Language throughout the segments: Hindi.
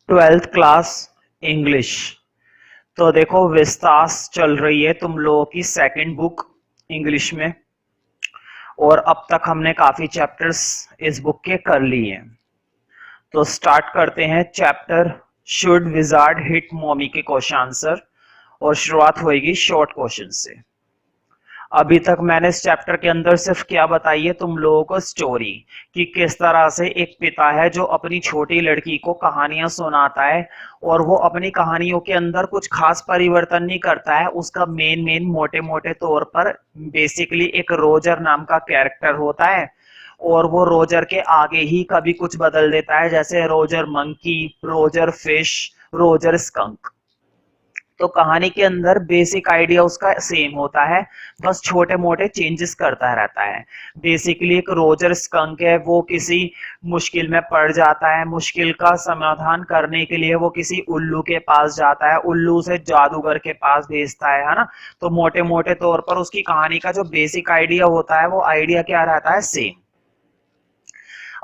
Twelfth class English. तो देखो विस्तास चल रही है तुम लोगों की सेकंड बुक इंग्लिश में, और अब तक हमने काफी चैप्टर्स इस बुक के कर लिए हैं। तो स्टार्ट करते हैं chapter should wizard hit mommy के क्वेश्चन आंसर, और शुरुआत होगी शॉर्ट क्वेश्चन से। अभी तक मैंने इस चैप्टर के अंदर सिर्फ क्या बताई है तुम लोगों को, स्टोरी, कि किस तरह से एक पिता है जो अपनी छोटी लड़की को कहानियां सुनाता है, और वो अपनी कहानियों के अंदर कुछ खास परिवर्तन नहीं करता है। उसका मेन मोटे मोटे तौर पर बेसिकली एक रोजर नाम का कैरेक्टर होता है, और वो रोजर के आगे ही कभी कुछ बदल देता है, जैसे Roger monkey, Roger fish, Roger skunk. तो कहानी के अंदर बेसिक आइडिया उसका सेम होता है, बस छोटे मोटे चेंजेस करता रहता है। बेसिकली एक रोजर स्कंक है, वो किसी मुश्किल में पड़ जाता है, मुश्किल का समाधान करने के लिए वो किसी उल्लू के पास जाता है, उल्लू से जादूगर के पास भेजता है ना। तो मोटे मोटे तौर पर उसकी कहानी का जो बेसिक आइडिया होता है वो आइडिया क्या रहता है, सेम।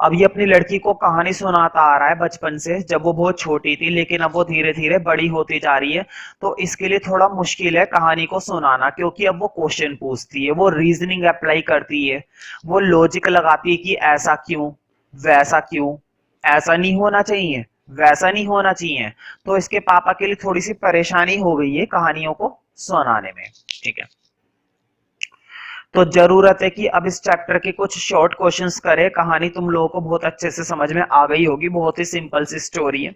अब ये अपनी लड़की को कहानी सुनाता आ रहा है बचपन से, जब वो बहुत छोटी थी, लेकिन अब वो धीरे धीरे बड़ी होती जा रही है। तो इसके लिए थोड़ा मुश्किल है कहानी को सुनाना, क्योंकि अब वो क्वेश्चन पूछती है, वो रीजनिंग अप्लाई करती है, वो लॉजिक लगाती है कि ऐसा क्यों, वैसा क्यों, ऐसा नहीं होना चाहिए, वैसा नहीं होना चाहिए। तो इसके पापा के लिए थोड़ी सी परेशानी हो गई है कहानियों को सुनाने में। ठीक है, तो जरूरत है कि अब इस चैप्टर के कुछ शॉर्ट क्वेश्चंस करें। कहानी तुम लोगों को बहुत अच्छे से समझ में आ गई होगी, बहुत ही सिंपल सी स्टोरी है।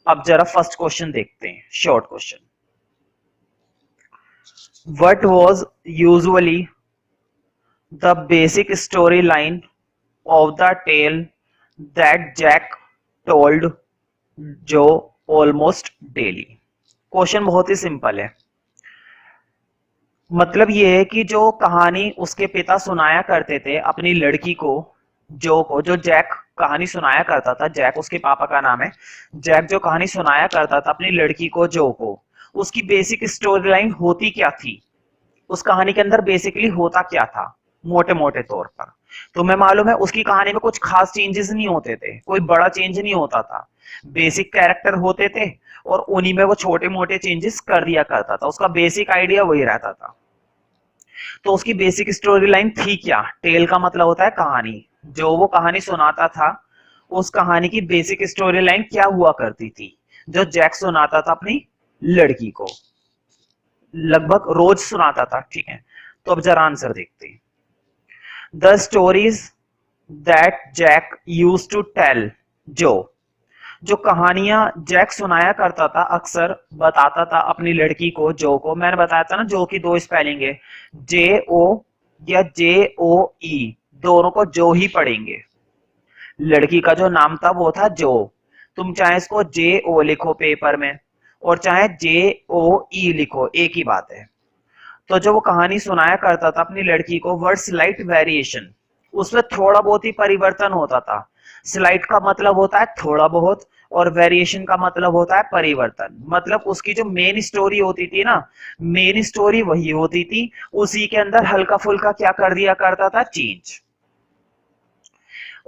अब जरा फर्स्ट क्वेश्चन देखते हैं, short question. What was usually the basic story line of the tale that Jack told Jo almost daily. Question बहुत ही सिंपल है। मतलब ये है कि जो कहानी उसके पिता सुनाया करते थे अपनी लड़की को, जो को, जो जैक कहानी सुनाया करता था, जैक उसके पापा का नाम है, जैक जो कहानी सुनाया करता था अपनी लड़की को, जो को, उसकी बेसिक स्टोरी लाइन होती क्या थी, उस कहानी के अंदर बेसिकली होता क्या था मोटे मोटे तौर पर। तुम्हें मालूम है उसकी कहानी में कुछ खास चेंजेस नहीं होते थे, कोई बड़ा चेंज नहीं होता था, बेसिक कैरेक्टर होते थे और उन्हीं में वो छोटे मोटे चेंजेस कर दिया करता था, उसका बेसिक आइडिया वही रहता था। तो उसकी बेसिक स्टोरी लाइन थी क्या, टेल का मतलब होता है कहानी, जो वो कहानी सुनाता था उस कहानी की बेसिक स्टोरी लाइन क्या हुआ करती थी, जो जैक सुनाता था अपनी लड़की को, लगभग रोज सुनाता था। ठीक है, तो अब जरा आंसर देखते हैं। The stories that Jack use to tell, जो जो कहानियां जैक सुनाया करता था, अक्सर बताता था अपनी लड़की को, जो को, मैंने बताया था ना जो की दो स्पेलिंग है, जे ओ या जे ओ ई, दोनों को जो ही पढ़ेंगे। लड़की का जो नाम था वो था जो, तुम चाहे इसको जे ओ लिखो पेपर में और चाहे जे ओ ई लिखो, एक ही बात है। तो जो वो कहानी सुनाया करता था अपनी लड़की को, वर्ड स्लाइट वेरिएशन, उसमें थोड़ा बहुत ही परिवर्तन होता था। स्लाइट का मतलब होता है थोड़ा बहुत, और वेरिएशन का मतलब होता है परिवर्तन। मतलब उसकी जो मेन स्टोरी होती थी ना, मेन स्टोरी वही होती थी, उसी के अंदर हल्का फुल्का क्या कर दिया करता था, change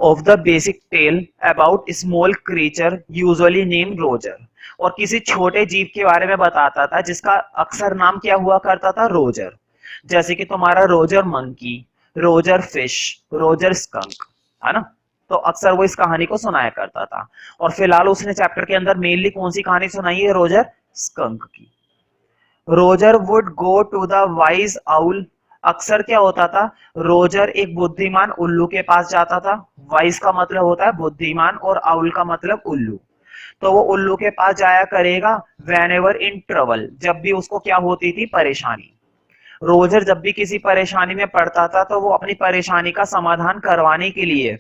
of the basic tale about small creature usually named Roger, और किसी छोटे जीव के बारे में बताता था जिसका अक्सर नाम क्या हुआ करता था, रोजर। जैसे कि तुम्हारा Roger monkey, Roger fish, Roger skunk, है ना। तो अक्सर वो इस कहानी को सुनाया करता था, और फिलहाल उसने चैप्टर के अंदर मेनली कौन सी कहानी सुनाई है, रोजर स्कंक की। Roger would go to the wise owl, अक्सर क्या होता था, रोजर एक बुद्धिमान उल्लू के पास जाता था। वाइज का मतलब होता है बुद्धिमान और आउल का मतलब उल्लू। तो वो उल्लू के पास जाया करेगा वेन एवर इन ट्रबल, जब भी उसको क्या होती थी, परेशानी। रोजर जब भी किसी परेशानी में पड़ता था तो वो अपनी परेशानी का समाधान करवाने के लिए,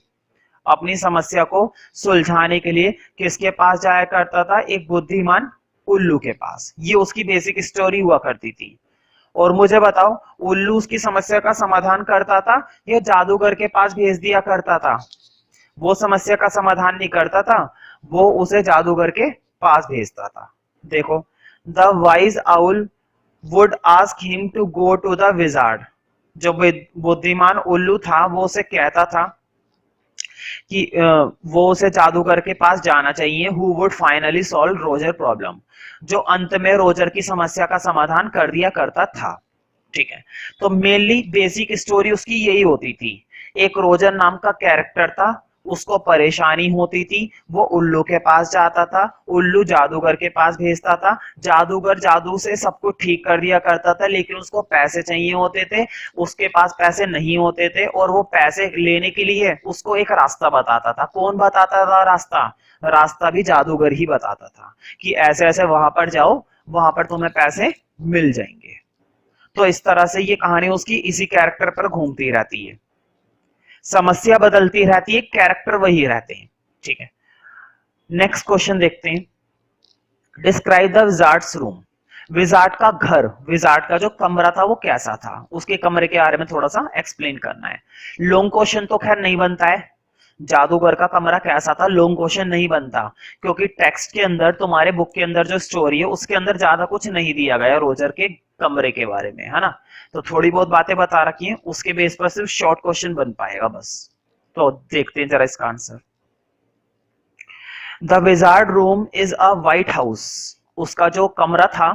अपनी समस्या को सुलझाने के लिए किसके पास जाया करता था, एक बुद्धिमान उल्लू के पास। ये उसकी बेसिक स्टोरी हुआ करती थी। और मुझे बताओ, उल्लू उसकी समस्या का समाधान करता था या जादूगर के पास भेज दिया करता था? वो समस्या का समाधान नहीं करता था, वो उसे जादूगर के पास भेजता था। देखो, the wise owl would ask him to go to the wizard, जो बुद्धिमान उल्लू था वो उसे कहता था कि वो उसे जादूगर के पास जाना चाहिए, who would finally solve Roger problem, जो अंत में रोजर की समस्या का समाधान कर दिया करता था। ठीक है, तो मेनली बेसिक स्टोरी उसकी यही होती थी। एक रोजर नाम का कैरेक्टर था, उसको परेशानी होती थी, वो उल्लू के पास जाता था, उल्लू जादूगर के पास भेजता था, जादूगर जादू से सब कुछ ठीक कर दिया करता था, लेकिन उसको पैसे चाहिए होते थे, उसके पास पैसे नहीं होते थे, और वो पैसे लेने के लिए उसको एक रास्ता बताता था। कौन बताता था रास्ता? रास्ता भी जादूगर ही बताता था कि ऐसे ऐसे वहां पर जाओ, वहां पर तुम्हें पैसे मिल जाएंगे। तो इस तरह से ये कहानी उसकी इसी कैरेक्टर पर घूमती रहती है, समस्या बदलती रहती है, कैरेक्टर वही रहते हैं। ठीक है, नेक्स्ट क्वेश्चन देखते हैं। Describe the Wizards room. Wizard का घर, विजार्ड का जो कमरा था वो कैसा था, उसके कमरे के बारे में थोड़ा सा एक्सप्लेन करना है। लॉन्ग क्वेश्चन तो खैर नहीं बनता है, जादूगर का कमरा कैसा था लॉन्ग क्वेश्चन नहीं बनता, क्योंकि टेक्स्ट के अंदर, तुम्हारे बुक के अंदर जो स्टोरी है उसके अंदर ज्यादा कुछ नहीं दिया गया रोजर के कमरे के बारे में, है ना। तो थोड़ी बहुत बातें बता रखी हैं, उसके बेस पर सिर्फ शॉर्ट क्वेश्चन बन पाएगा बस। तो देखते हैं जरा इसका answer. The wizard room is a white house. उसका जो कमरा था,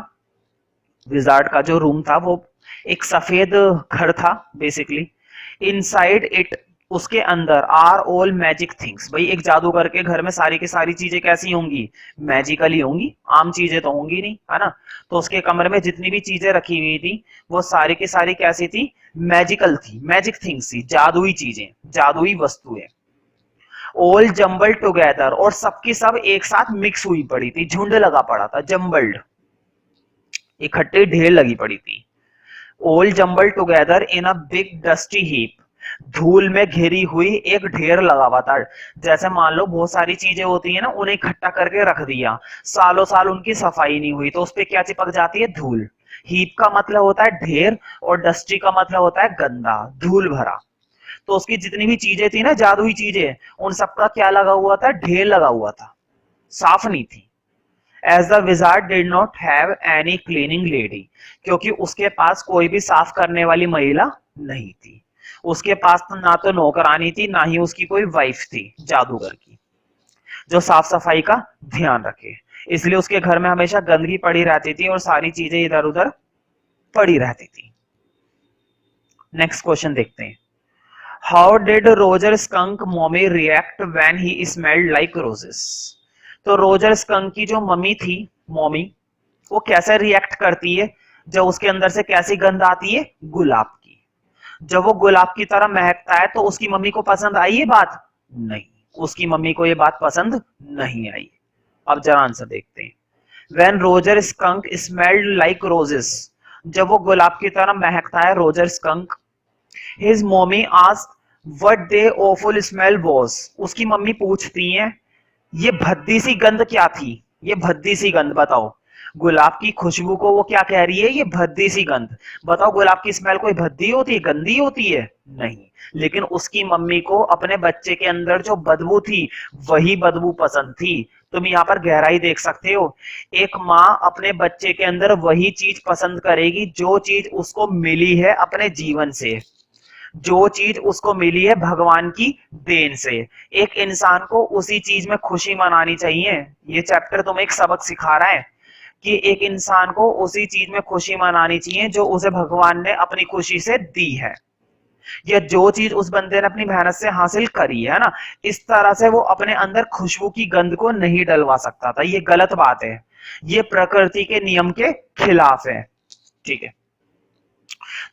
विजार्ड का जो रूम था, वो एक सफेद घर था बेसिकली। इनसाइड इट, उसके अंदर, आर ऑल मैजिक थिंग्स। भाई एक जादूगर के घर में सारी की सारी चीजें कैसी होंगी? मैजिकली होंगी, आम चीजें तो होंगी नहीं, है ना। तो उसके कमरे में जितनी भी चीजें रखी हुई थी वो सारी की सारी कैसी थी? मैजिकल थी, मैजिक थिंग्स थी, जादुई चीजें, जादुई वस्तुएं। ऑल जम्बल टुगेदर, और सबकी सब एक साथ मिक्स हुई पड़ी थी, झुंड लगा पड़ा था, जम्बल्ड, इकट्ठे ढेर लगी पड़ी थी। All jumble together in a big dusty heap, धूल में घिरी हुई एक ढेर लगा हुआ था। जैसे मान लो बहुत सारी चीजें होती है ना, उन्हें इकट्ठा करके रख दिया, सालों साल उनकी सफाई नहीं हुई, तो उस पर क्या चिपक जाती है? धूल। हीप का मतलब होता है ढेर, और डस्टी का मतलब होता है गंदा, धूल भरा। तो उसकी जितनी भी चीजें थी ना, जादुई चीजें, उन सबका क्या लगा हुआ था? ढेर लगा हुआ था, साफ नहीं थी। As the wizard did not have any cleaning lady, क्योंकि उसके पास कोई भी साफ करने वाली महिला नहीं थी। उसके पास तो ना तो नौकरानी थी, ना ही उसकी कोई वाइफ थी जादूगर की, जो साफ सफाई का ध्यान रखे। इसलिए उसके घर में हमेशा गंदगी पड़ी रहती थी और सारी चीजें इधर उधर पड़ी रहती थी। नेक्स्ट क्वेश्चन देखते हैं। How did Roger skunk mommy react when he smelled like roses. तो रोजर स्कंक की जो मम्मी थी, मॉमी, वो कैसे रिएक्ट करती है जब उसके अंदर से कैसी गंध आती है? गुलाब की। जब वो गुलाब की तरह महकता है तो उसकी मम्मी को पसंद आई ये बात? नहीं, उसकी मम्मी को ये बात पसंद नहीं आई। अब जरा आंसर देखते हैं। When Roger skunk smelled like roses, जब वो गुलाब की तरह महकता है Roger skunk, his mommy asked what the awful smell was. उसकी मम्मी पूछती हैं ये भद्दी सी गंध क्या थी? ये भद्दी सी गंध बताओ। गुलाब की खुशबू को वो क्या कह रही है? ये भद्दी सी गंध। बताओ गुलाब की स्मेल कोई भद्दी होती है, गंदी होती है? नहीं। लेकिन उसकी मम्मी को अपने बच्चे के अंदर जो बदबू थी वही बदबू पसंद थी। तुम यहाँ पर गहराई देख सकते हो। एक माँ अपने बच्चे के अंदर वही चीज पसंद करेगी जो चीज उसको मिली है अपने जीवन से, जो चीज उसको मिली है भगवान की देन से। एक इंसान को उसी चीज में खुशी मनानी चाहिए। ये चैप्टर तुम्हें एक सबक सिखा रहा है कि एक इंसान को उसी चीज में खुशी मनानी चाहिए जो उसे भगवान ने अपनी खुशी से दी है, या जो चीज उस बंदे ने अपनी मेहनत से हासिल करी है ना। इस तरह से वो अपने अंदर खुशबू की गंध को नहीं डलवा सकता था, ये गलत बात है, ये प्रकृति के नियम के खिलाफ है। ठीक है,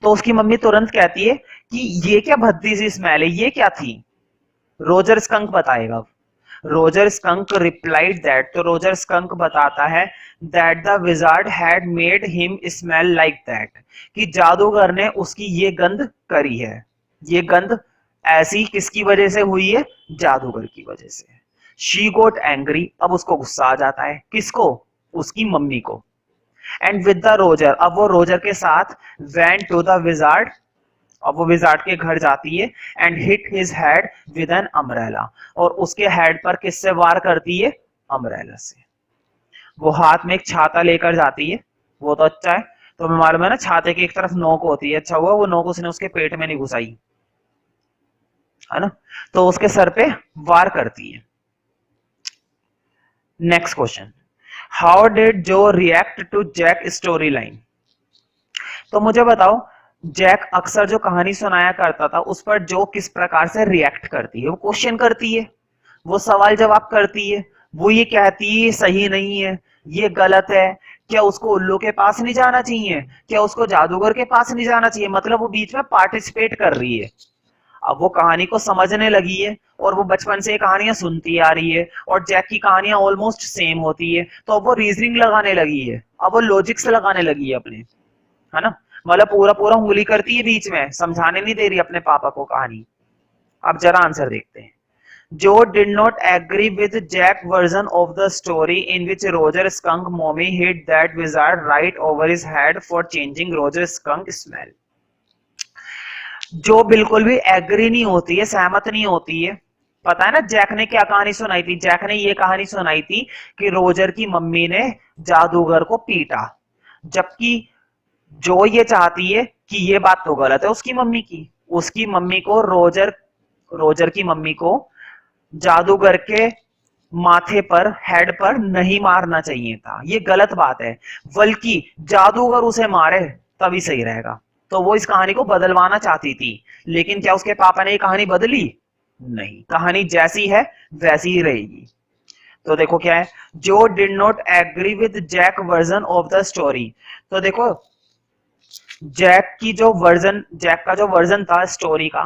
तो उसकी मम्मी तुरंत कहती है कि ये क्या भद्दी सी स्मेल है, ये क्या थी? रोजर स्कंक बताएगा। रोजर स्कंक रिप्लाइड दैट, तो रोजर स्कंक बताता है that the wizard had made him smell like that, कि जादूगर ने उसकी ये गंध करी है। ये गंध ऐसी किसकी वजह से हुई है? जादूगर की वजह से। शी गोट एंग्री, अब उसको गुस्सा आ जाता है। किसको? उसकी मम्मी को। एंड विद द रोजर, अब वो रोजर के साथ वेंट टू द विजार्ड, अब वो विजार्ड के घर जाती है, and hit his head with an umbrella, और उसके हेड पर किससे वार करती है? अम्ब्रेला से। वो हाथ में एक छाता लेकर जाती है, वो तो अच्छा है, तो हमें मालूम है ना छाते की एक तरफ नोक होती है, अच्छा हुआ वो नोक उसने उसके पेट में नहीं घुसाई। है ना, तो उसके सर पे वार करती है। Next question, how did Jo react to Jack story line? तो मुझे बताओ, जैक अक्सर जो कहानी सुनाया करता था उस पर जो किस प्रकार से रिएक्ट करती है? वो क्वेश्चन करती है, वो सवाल जवाब करती है, वो ये कहती है ये सही नहीं है, ये गलत है, क्या उसको उल्लू के पास नहीं जाना चाहिए, क्या उसको जादूगर के पास नहीं जाना चाहिए, मतलब वो बीच में पार्टिसिपेट कर रही है। अब वो कहानी को समझने लगी है और वो बचपन से कहानियां सुनती आ रही है और जैक की कहानियां ऑलमोस्ट सेम होती है, तो अब वो रीजनिंग लगाने लगी है, अब वो लॉजिक्स लगाने लगी है अपने, है ना, मतलब पूरा पूरा उंगली करती है बीच में, समझाने नहीं दे रही अपने पापा को कहानी। अब जरा आंसर देखते हैं। जो did not agree with Jack version of the story in which Roger Skunk mommy hit that wizard right over his head for changing Roger Skunk smell। जो बिल्कुल भी एग्री नहीं होती है, सहमत नहीं होती है। पता है ना जैक ने क्या कहानी सुनाई थी? जैक ने ये कहानी सुनाई थी कि रोजर की मम्मी ने जादूगर को पीटा, जबकि जो ये चाहती है कि ये बात तो गलत है उसकी मम्मी की, उसकी मम्मी को रोजर की मम्मी को जादूगर के माथे पर, हेड पर नहीं मारना चाहिए था, ये गलत बात है, बल्कि जादूगर उसे मारे तभी सही रहेगा। तो वो इस कहानी को बदलवाना चाहती थी, लेकिन क्या उसके पापा ने ये कहानी बदली? नहीं, कहानी जैसी है वैसी ही रहेगी। तो देखो क्या है, Jo did not agree with Jack version of the story. तो देखो जैक का जो वर्जन था स्टोरी का,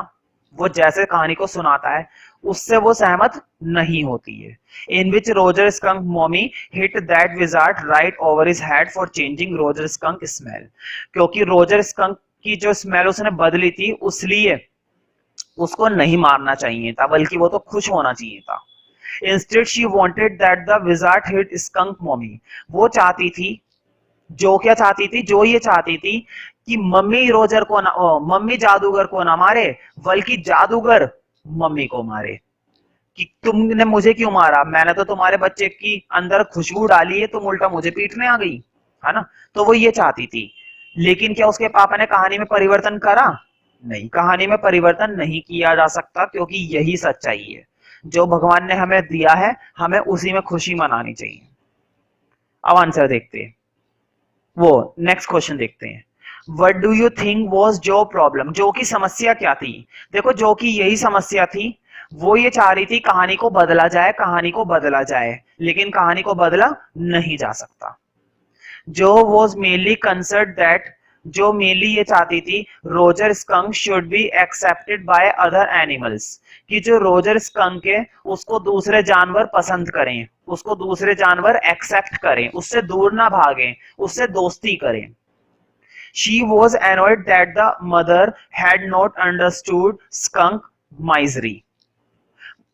वो जैसे कहानी को सुनाता है उससे वो सहमत नहीं होती है। In which Roger skunk mommy hit that wizard right over his head for changing Roger Skunk smell. क्योंकि रोजर स्कंक की जो स्मेल उसने बदली थी, उसलिए उसको नहीं मारना चाहिए था, बल्कि वो तो खुश होना चाहिए था। Instead she wanted that the wizard hit skunk mommy. वो चाहती थी, जो क्या चाहती थी, जो ये चाहती थी कि मम्मी जादूगर को ना मारे, बल्कि जादूगर मम्मी को मारे। कि तुमने मुझे क्यों मारा, मैंने तो तुम्हारे बच्चे की अंदर खुशबू डाली है, तुम उल्टा मुझे पीटने आ गई, है ना। तो वो ये चाहती थी। लेकिन क्या उसके पापा ने कहानी में परिवर्तन करा? नहीं, कहानी में परिवर्तन नहीं किया जा सकता, क्योंकि यही सच्चाई है, जो भगवान ने हमें दिया है हमें उसी में खुशी मनानी चाहिए। अब आंसर देखते हैं, वो नेक्स्ट क्वेश्चन देखते हैं। What do you think was जो प्रॉब्लम? जो की समस्या क्या थी? देखो जो की यही समस्या थी, वो ये चाह रही थी कहानी को बदला जाए, कहानी को बदला जाए, लेकिन कहानी को बदला नहीं जा सकता। जो वॉज मेनली कंसर्न दैट, जो मेनली ये चाहती थी Roger skunk should be accepted by other animals, कि जो रोजर स्कंक है उसको दूसरे जानवर पसंद करें, उसको दूसरे जानवर एक्सेप्ट करें, उससे दूर ना भागें, उससे दोस्ती करें। She was annoyed that the mother had not understood skunk misery।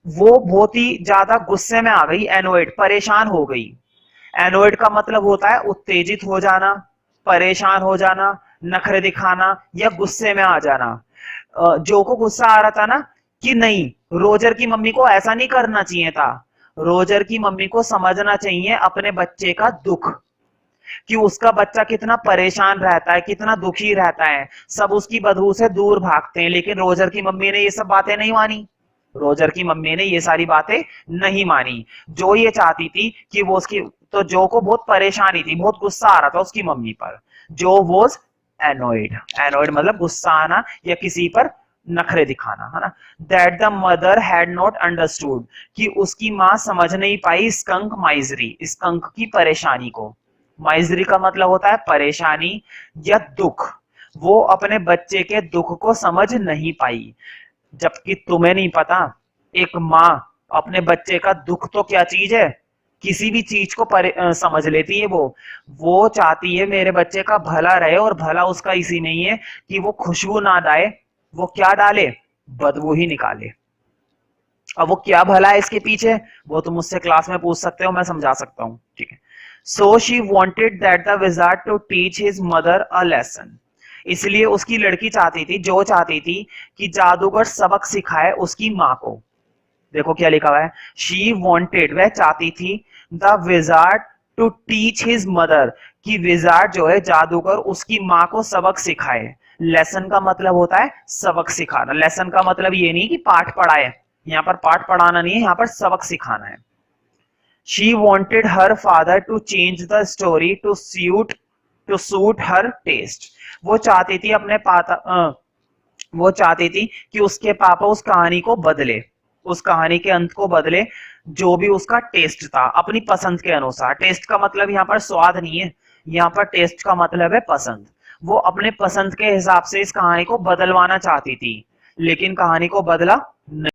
वो बहुत ही ज्यादा गुस्से में आ गई, एनोइड परेशान हो गई। एनोइड का मतलब होता है उत्तेजित हो जाना, परेशान हो जाना, नखरे दिखाना या गुस्से में आ जाना। जो को गुस्सा आ रहा था ना कि नहीं, रोजर की मम्मी को ऐसा नहीं करना चाहिए था, रोजर की मम्मी को समझना चाहिए अपने बच्चे का दुख, कि उसका बच्चा कितना परेशान रहता है, कितना दुखी रहता है, सब उसकी बदबू से दूर भागते हैं। लेकिन रोजर की मम्मी ने ये सब बातें नहीं मानी, रोजर की मम्मी ने ये सारी बातें नहीं मानी। जो ये चाहती थी कि वो उसकी, तो जो को बहुत परेशानी थी, बहुत गुस्सा आ रहा था उसकी मम्मी पर। जो वॉज एनोइड, एनोइड मतलब गुस्सा आना या किसी पर नखरे दिखाना, है ना। That the mother had not understood, कि उसकी मां समझ नहीं पाई स्कंक माइजरी, स्कंक की परेशानी को। माइजरी का मतलब होता है परेशानी या दुख। वो अपने बच्चे के दुख को समझ नहीं पाई। जबकि तुम्हें नहीं पता, एक माँ अपने बच्चे का दुख तो क्या चीज है, किसी भी चीज को समझ लेती है। वो चाहती है मेरे बच्चे का भला रहे, और भला उसका इसी में ही है कि वो खुशबू ना डाले, वो क्या डाले, बदबू ही निकाले। अब वो क्या भला है इसके पीछे, वो तुम मुझसे क्लास में पूछ सकते हो, मैं समझा सकता हूँ, ठीक है। So she wanted that the wizard to teach his mother a lesson. इसलिए उसकी लड़की चाहती थी, जो चाहती थी कि जादूगर सबक सिखाए उसकी माँ को। देखो क्या लिखा हुआ है, शी वॉन्टेड, वह चाहती थी, the wizard to teach his mother, कि विजार्ड जो है जादूगर उसकी माँ को सबक सिखाए। लेसन का मतलब होता है सबक सिखाना। लेसन का मतलब ये नहीं कि पाठ पढ़ाए, यहाँ पर पाठ पढ़ाना नहीं है, यहाँ पर सबक सिखाना है। She wanted her father to change the story to suit her taste. वो चाहती थी वो चाहती थी कि उसके पापा उस कहानी को बदले, उस कहानी के अंत को बदले जो भी उसका टेस्ट था, अपनी पसंद के अनुसार। टेस्ट का मतलब यहाँ पर स्वाद नहीं है, यहाँ पर टेस्ट का मतलब है पसंद। वो अपने पसंद के हिसाब से इस कहानी को बदलवाना चाहती थी, लेकिन कहानी को बदला नहीं।